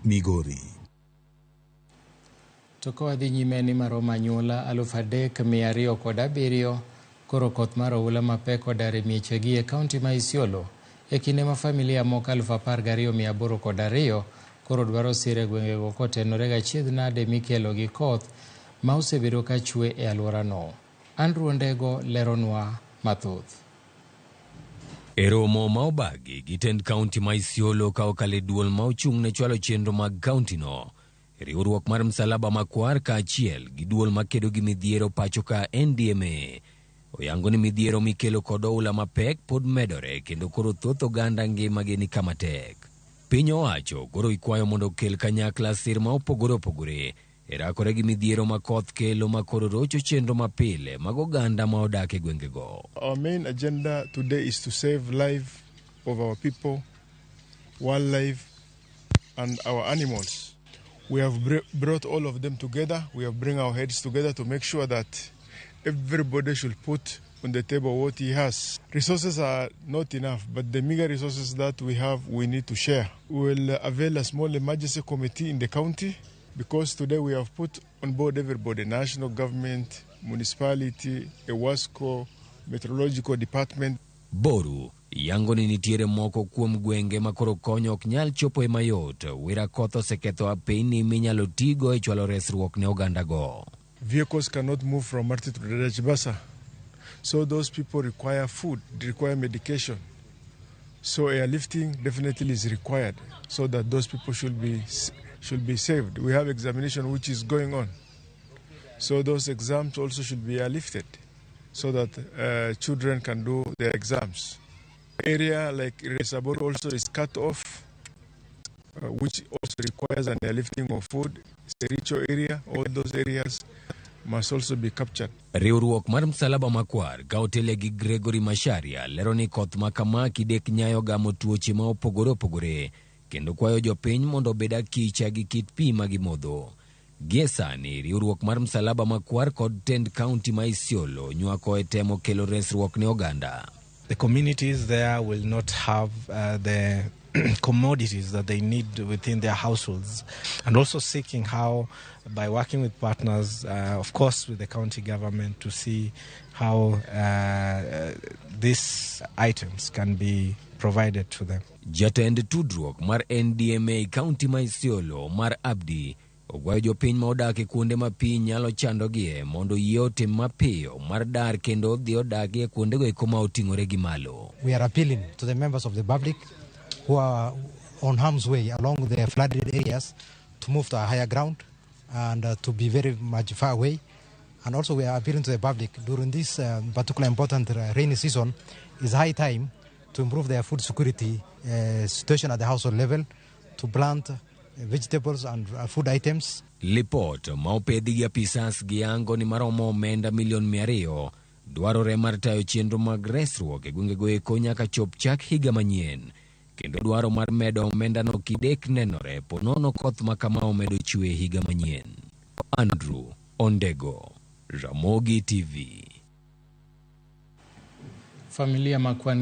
Migori. Toko dhi nyime ni maromo anyuola 3,207 koro koth mar oula mapek odare miechegi e kaonti ma Isiolo e kinde ma familia moko 12,802 koro dwaro sire gwengego kotenore gachiedh nade mikelo gi koth ma osebedo ka chwe e alworano. Andrew Ondego leronwa mathoth. E romo ma obagi gi tend kaonti ma Isiolo ka okale duol ma ochung' ne chwalo chenro mag kaontino, riwruok mar msalaba makwar kaachiel gi duol makedo gi midhiero pacho ka NDMA oyango ni midhiero mikelo kod oula mapek pod medore kendo koro thoth oganda ngimagi ni kama tek. Piny owacho koro ikwayo mondo okel kanyakla sir ma opogore opogore e rakore gi midhiero ma koth kelo ma koro rocho chenro mapile mag oganda ma odak e gwengego. Our main agenda today is to save life of our people, wildlife and our animals. We have brought all of them together. We have bring our heads together to make sure that everybody should put on the table what he has. Resources are not enough, but the meager resources that we have, we need to share. We will avail a small emergency committee in the county because today we have put on board everybody, national government, municipality, EWASCO, meteorological department. Boru yango ni nitiere moko kuom gwenge ma koro konyo ok nyal chopo e mayot wira koth oseketho apeyni minyalo tigo e chwalo resruok ne ogandago. Vehicles cannot move from Marti to Dajibasa. So those people require food, they require medication. So airlifting definitely is required so that those people should be saved. We have examination which is going on. So those exams also should be airlifted so that children can do their exams. Area like Resabor also is cut off, which also requires an airlifting of food. Sericho area, all those areas must also be captured. Riwruok mar msalaba makwar ka otele gi Gregory Masharia lero ni koth makama kidek nyayo gamo tuoche ma opogore opogore kendo kwayo jopiny mondo beda kicha gi kit pi magimodho. Gie sani riwruok mar msalaba makwar kod tend kaunti ma Isiolo nywako e temo kelo resruok ne oganda. The communities there will not have the commodities that they need within their households, and also seeking how, by working with partners, of course with the county government, to see how these items can be provided to them. Jatend tudruok mar NDMA kaunti ma Isiolo mar Abdi ogwayo jopiny ma odak e kuonde ma pi nyalo chandogie mondo yie otim mapiyo mar dar kendo dhi odagie e kuondego eko ma oting'ore gi malo. We are appealing to the members of the public who are on harm's way along the flooded areas to move to a higher ground and to be very much far away. And also we are appealing to the public during this particularly important rainy season. It's high time to improve their food security situation at the household level, to plant vegetables and food items. Lipot ma opedhi gi apisas gi yango ni maromo omenda milion 200 dwarore mar tayo chenro mag resruok e gwengego eko nyaka chop chak higa manyien, kendo dwaro mar medo omendano kidek nenore ponono koth makama omedo chwe higa manyien. Andrew Ondego, Ramogi TV. Familia makwan